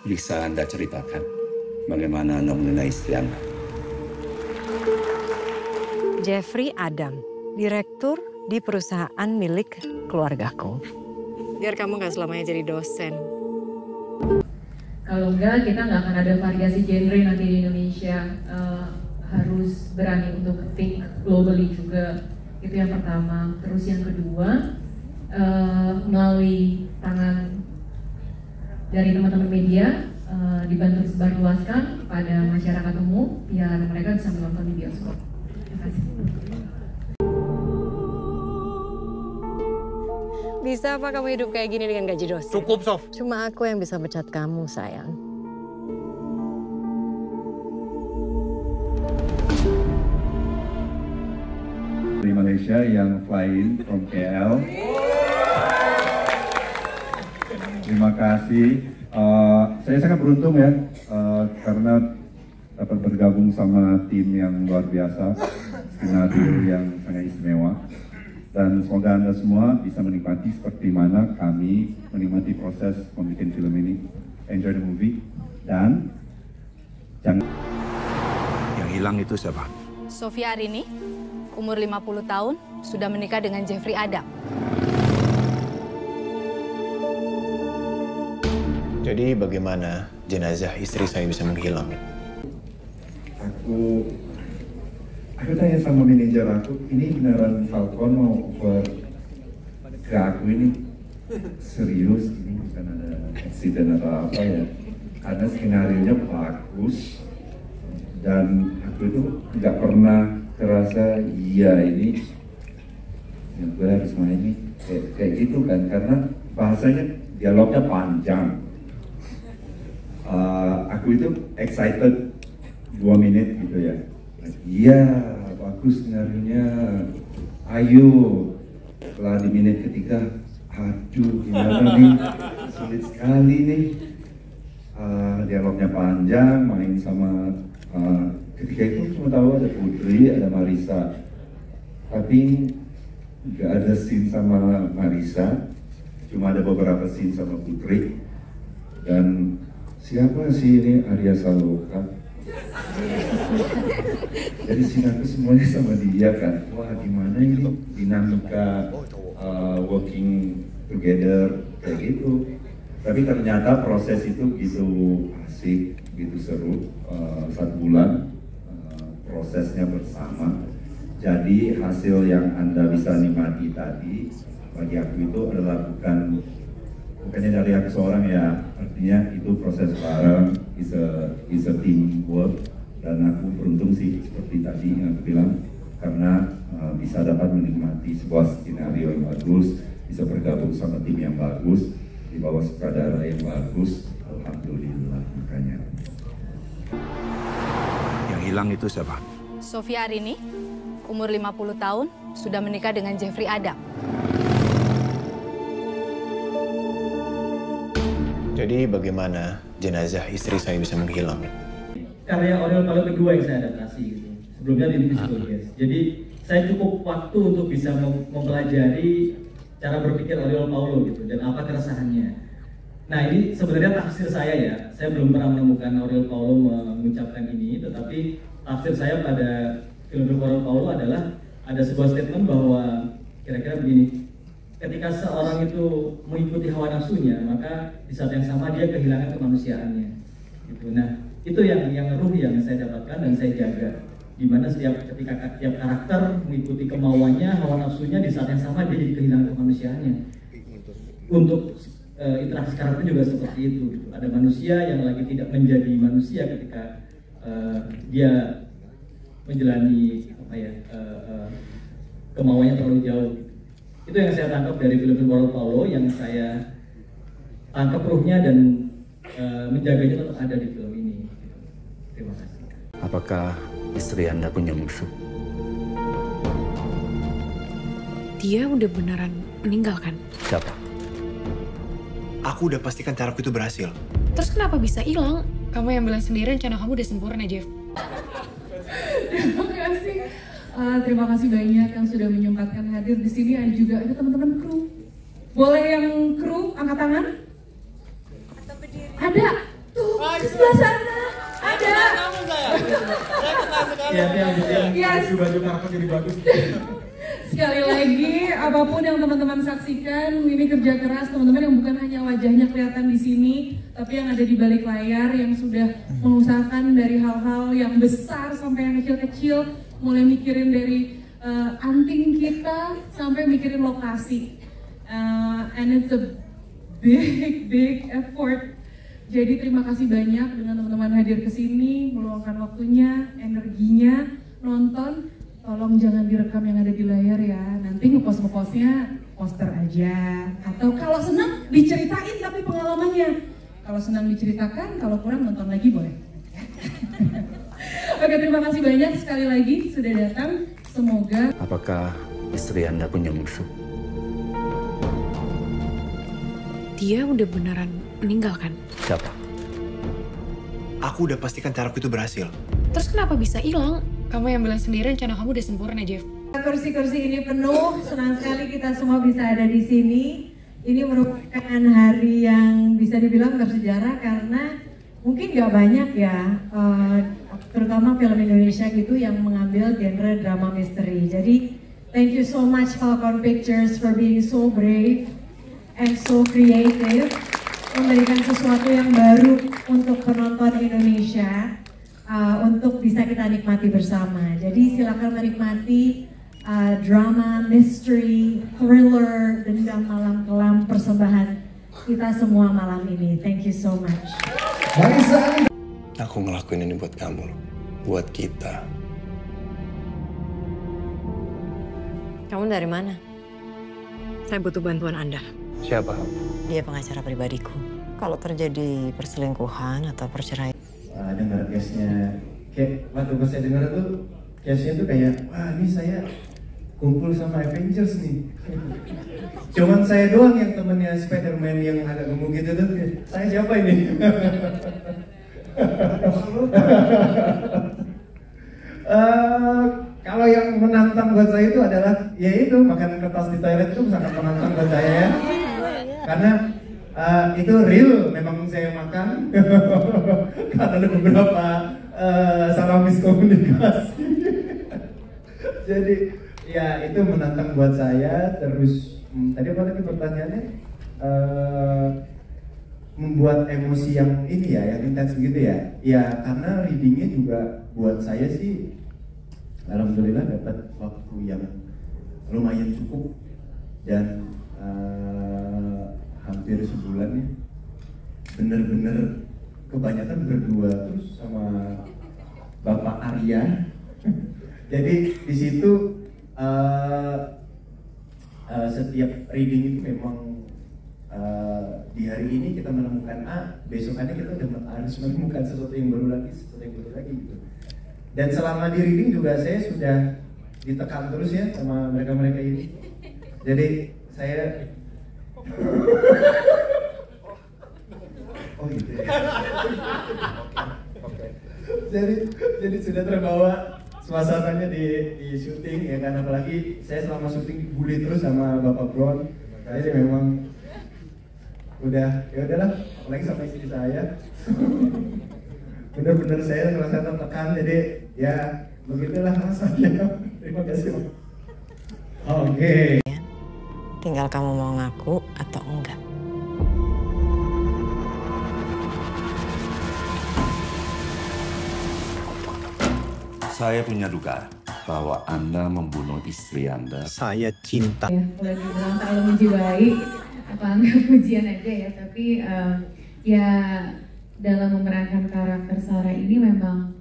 Bisa Anda ceritakan bagaimana Anda mengenai istri Anda? Jeffrey Adam, direktur di perusahaan milik keluargaku. Biar kamu gak selamanya jadi dosen. Kalau enggak, kita nggak akan ada variasi genre nanti di Indonesia. Harus berani untuk think globally juga. Itu yang pertama. Terus yang kedua, melalui tangan dari teman-teman media, dibantu sebarluaskan kepada masyarakat umum biar mereka bisa menonton di bioskop. Terima kasih. Bisa apa kamu hidup kayak gini dengan gaji dosen? Cukup, Sof. Cuma aku yang bisa pecat kamu, sayang. Di Malaysia yang flying from KL. Terima kasih. Saya sangat beruntung ya, karena dapat bergabung sama tim yang luar biasa, skenario yang sangat istimewa. Dan semoga Anda semua bisa menikmati seperti mana kami menikmati proses membuat film ini. Enjoy the movie. Dan jangan... Yang hilang itu siapa? Sofia Arini, umur 50 tahun, sudah menikah dengan Jeffrey Adam. Jadi bagaimana jenazah istri saya bisa menghilang? Aku tanya sama manajer aku, ini beneran Falcon mau over ke aku ini? Serius, ini bukan ada accident atau apa ya? Karena skenario-nya bagus dan aku itu nggak pernah terasa iya ini yang gue harus main ini kayak gitu kan, karena bahasanya dialognya panjang. Aku itu excited 2 menit gitu ya. Iya, bagus skenario-nya. Ayo, setelah di menit ketiga, aduh gimana nih, sulit sekali nih. Dialognya panjang, main sama ketika itu cuma tahu ada Putri, ada Marissa, tapi nggak ada scene sama Marissa, cuma ada beberapa scene sama Putri. Dan siapa sih ini Arya Saloka? Jadi scene aku semuanya sama dia kan. Wah gimana ini dinamika working together kayak gitu. Tapi ternyata proses itu gitu asik, gitu seru. 1 bulan prosesnya bersama. Jadi hasil yang Anda bisa nikmati tadi bagi aku itu adalah bukannya dari aku seorang ya, artinya itu proses bareng, is a team work. Dan aku beruntung sih seperti tadi yang aku bilang, karena bisa dapat menikmati sebuah skenario yang bagus, bisa bergabung sama tim yang bagus, di bawah sutradara yang bagus, alhamdulillah makanya. Yang hilang itu siapa? Sofia Arini, umur 50 tahun, sudah menikah dengan Jeffrey Adam. Jadi bagaimana jenazah istri saya bisa menghilang? Karya Oriol Paulo kedua yang saya adaptasi gitu. Sebelumnya di Invisible Guest. Jadi saya cukup waktu untuk bisa mempelajari cara berpikir Oriol Paulo gitu dan apa keresahannya. Nah ini sebenarnya tafsir saya ya. Saya belum pernah menemukan Oriol Paulo mengucapkan ini, tetapi tafsir saya pada film Oriol Paulo adalah ada sebuah statement bahwa kira-kira begini. Ketika seorang itu mengikuti hawa nafsunya, maka di saat yang sama dia kehilangan kemanusiaannya. Gitu. Nah, itu yang ruh yang saya dapatkan dan saya jaga. Dimana ketika tiap karakter mengikuti kemauannya, hawa nafsunya, di saat yang sama dia jadi kehilangan kemanusiaannya. Untuk interaksi karakter juga seperti itu. Gitu. Ada manusia yang lagi tidak menjadi manusia ketika dia menjalani kemauannya terlalu jauh. Itu yang saya tangkap dari film-film Oriol Paulo, yang saya tangkap ruhnya dan menjaganya tetap ada di film ini. Terima kasih. Apakah istri Anda punya musuh? Dia udah beneran meninggal kan? Siapa? Aku udah pastikan caraku itu berhasil. Terus kenapa bisa hilang? Kamu yang bilang sendiri rencana kamu udah sempurna, Jeff. Terima kasih. Terima kasih banyak yang sudah menyempatkan hadir di sini. Ada juga teman-teman kru. Boleh yang kru angkat tangan? Ada. Tuh, di sebelah sana ada. Baju karakter jadi bagus. Sekali lagi, apapun yang teman-teman saksikan, ini kerja keras teman-teman yang bukan hanya wajahnya kelihatan di sini, tapi yang ada di balik layar, yang sudah mengusahakan dari hal-hal yang besar sampai yang kecil-kecil, mulai mikirin dari anting kita sampai mikirin lokasi. And it's a big effort. Jadi terima kasih banyak dengan teman-teman hadir ke sini, meluangkan waktunya, energinya, nonton. Tolong jangan direkam yang ada di layar ya. Nanti ngepost-ngepostnya poster aja. Atau kalau senang diceritain tapi pengalamannya. Kalau senang diceritakan, kalau kurang nonton lagi boleh. Oke, terima kasih banyak sekali lagi sudah datang. Semoga. Apakah istri Anda punya musuh? Dia udah beneran meninggal kan? Siapa? Aku udah pastikan caraku itu berhasil. Terus kenapa bisa hilang? Kamu yang bilang sendiri rencana kamu udah sempurna, Jeff. Kursi-kursi ini penuh, senang sekali kita semua bisa ada di sini. Ini merupakan hari yang bisa dibilang bersejarah karena mungkin gak banyak ya, terutama film Indonesia gitu yang mengambil genre drama misteri. Jadi, thank you so much Falcon Pictures for being so brave and so creative, memberikan sesuatu yang baru untuk penonton Indonesia. Untuk bisa kita nikmati bersama. Jadi silakan menikmati drama, mystery, thriller, dendam malam kelam persembahan kita semua malam ini. Thank you so much. Aku ngelakuin ini buat kamu, buat kita. Kamu dari mana? Saya butuh bantuan Anda. Siapa? Dia pengacara pribadiku. Kalau terjadi perselingkuhan atau perceraian. Dengar case-nya, kayak waktu saya dengar tuh case-nya tuh kayak, wah ini saya kumpul sama Avengers nih. Cuman saya doang yang temennya Spider-Man yang agak gemuk gitu tuh. Saya siapa ini? Kalau yang menantang buat saya itu adalah, ya itu makan kertas di toilet itu sangat menantang buat saya ya. Karena itu real, memang saya makan karena ada beberapa salah miskomunikasi. Jadi ya itu menantang buat saya. Terus tadi apa lagi pertanyaannya? Membuat emosi yang ini ya, yang intens gitu ya. Ya karena readingnya juga buat saya sih, alhamdulillah dapat waktu yang lumayan cukup dan hampir sebulan ya, bener-bener kebanyakan berdua terus sama Bapak Arya. Jadi di situ setiap reading itu memang di hari ini kita menemukan A, besokannya kita harus menemukan sesuatu yang baru lagi, gitu. Dan selama di reading juga saya sudah ditekan terus ya sama mereka-mereka ini. Jadi saya oh gitu ya. Oke. Jadi sudah terbawa suasananya di syuting ya kan, apalagi saya selama syuting dibully terus sama Bapak Bron. Jadi memang udah ya udahlah, apalagi sama istri saya. Bener-bener saya merasa tertekan, jadi ya begitulah rasanya. Terima kasih. Oke. Tinggal kamu mau ngaku atau enggak. Saya punya dugaan bahwa Anda membunuh istri Anda. Saya cinta. Ya, boleh dibilang terlalu menjiwai, apa anggap pujian aja ya, tapi ya dalam memerankan karakter Sarah ini memang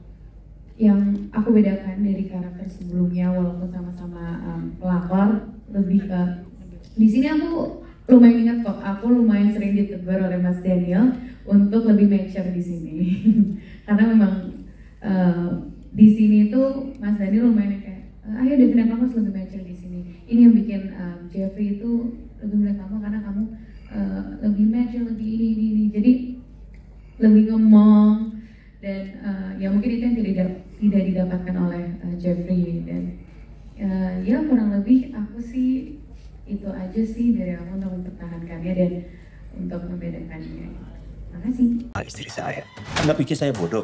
yang aku bedakan dari karakter sebelumnya, walaupun sama-sama pelakor, lebih ke di sini aku lumayan ingat kok, aku lumayan sering ditegur oleh Mas Daniel untuk lebih mature di sini. Karena memang di sini tuh Mas Daniel lumayan kayak, ayo Devina kamu harus lebih mature di sini. Ini yang bikin Jeffrey itu lebih melihat kamu karena kamu lebih mature, lebih ini. Jadi lebih ngomong dan ya mungkin itu yang tidak didapatkan oleh Jeffrey. Dan ya kurang lebih aku sih itu aja sih dari aku untuk mempertahankannya dan untuk membedakannya. Makasih. Istri saya. Anda pikir saya bodoh?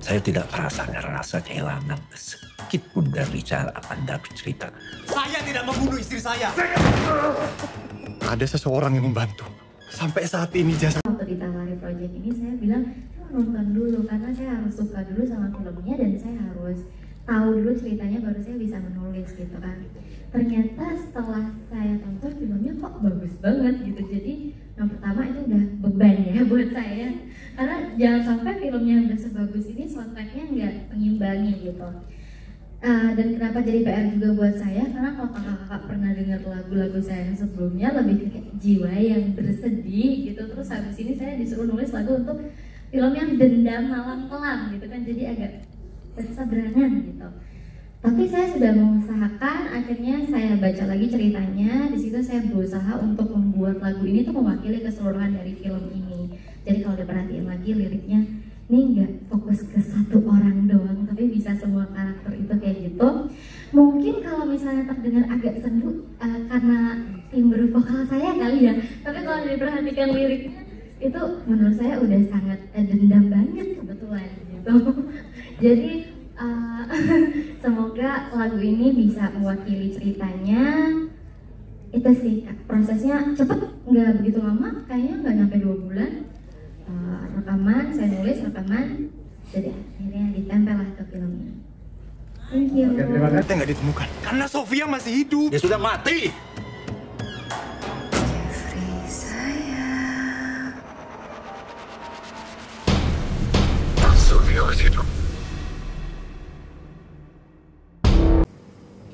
Saya tidak merasakan rasa kehilangan sedikit pun dari cara Anda bercerita. Saya tidak membunuh istri saya. Ada seseorang yang membantu. Sampai saat ini jasa. Waktu ditawari proyek ini saya bilang, saya nonton dulu karena saya harus suka dulu sama filmnya dan saya harus tahu dulu ceritanya baru saya bisa menulis gitu kan. Ternyata setelah saya tonton filmnya kok bagus banget gitu. Jadi yang pertama itu udah beban ya buat saya. Karena jangan sampai filmnya udah sebagus ini soundtracknya nggak mengimbangi gitu. Dan kenapa jadi PR juga buat saya, karena kalau kakak-kakak pernah dengar lagu-lagu saya yang sebelumnya lebih kayak jiwa yang bersedih gitu. Terus habis ini saya disuruh nulis lagu untuk film yang dendam malam kelam gitu kan, jadi agak berseberangan gitu. Tapi saya sudah mengusahakan, akhirnya saya baca lagi ceritanya. Di situ saya berusaha untuk membuat lagu ini tuh mewakili keseluruhan dari film ini. Jadi kalau diperhatiin lagi liriknya, ini nggak fokus ke satu orang doang, tapi bisa semua karakter itu kayak gitu. Mungkin kalau misalnya terdengar agak sendu karena timbre vokal saya kali ya. Tapi kalau diperhatikan liriknya, itu menurut saya udah sangat dendam banget kebetulan gitu. Jadi semoga lagu ini bisa mewakili ceritanya. Itu sih prosesnya cepet, nggak begitu lama, kayaknya nggak nyampe 2 bulan. Rekaman, saya nulis, rekaman, jadi akhirnya ditempel lah ke filmnya. Thank you. Terima kasih. Nggak ditemukan karena Sofia masih hidup. Dia sudah mati. Sofia masih hidup.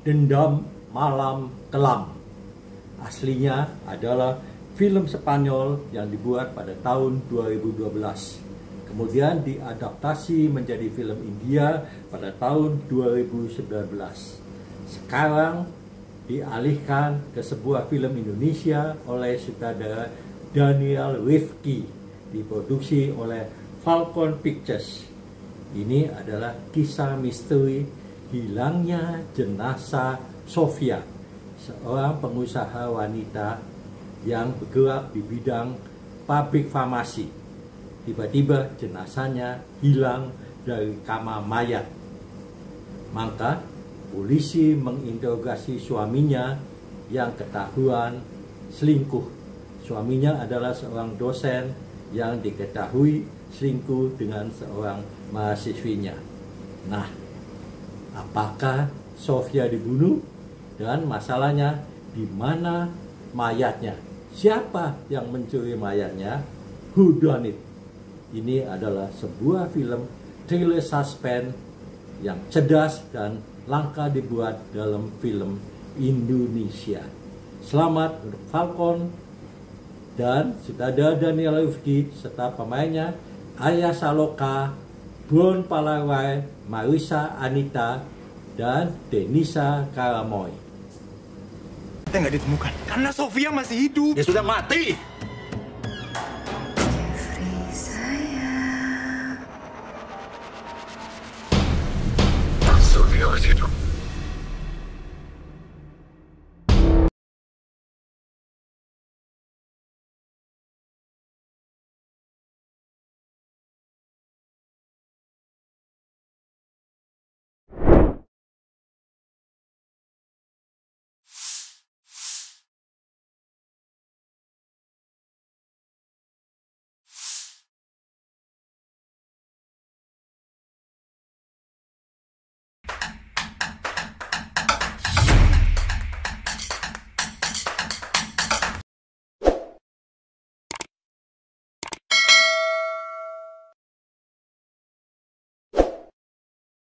Dendam Malam Kelam. Aslinya adalah film Spanyol yang dibuat pada tahun 2012. Kemudian diadaptasi menjadi film India pada tahun 2019. Sekarang dialihkan ke sebuah film Indonesia oleh sutradara Daniel Rifki, diproduksi oleh Falcon Pictures. Ini adalah kisah misteri hilangnya jenazah Sofia, seorang pengusaha wanita yang bergerak di bidang pabrik farmasi. Tiba-tiba jenazahnya hilang dari kamar mayat. Maka polisi menginterogasi suaminya yang ketahuan selingkuh. Suaminya adalah seorang dosen yang diketahui selingkuh dengan seorang mahasiswinya. Nah, apakah Sofia dibunuh? Dan masalahnya di mana mayatnya? Siapa yang mencuri mayatnya? Who done it? Ini adalah sebuah film thriller suspense yang cerdas dan langka dibuat dalam film Indonesia. Selamat untuk Falcon dan sutradara Daniel Rifki serta pemainnya Arya Saloka, Bron Palawai, Marisa Anita, dan Denisa Karamoy. Nggak ditemukan karena Sofia masih hidup. Dia sudah mati.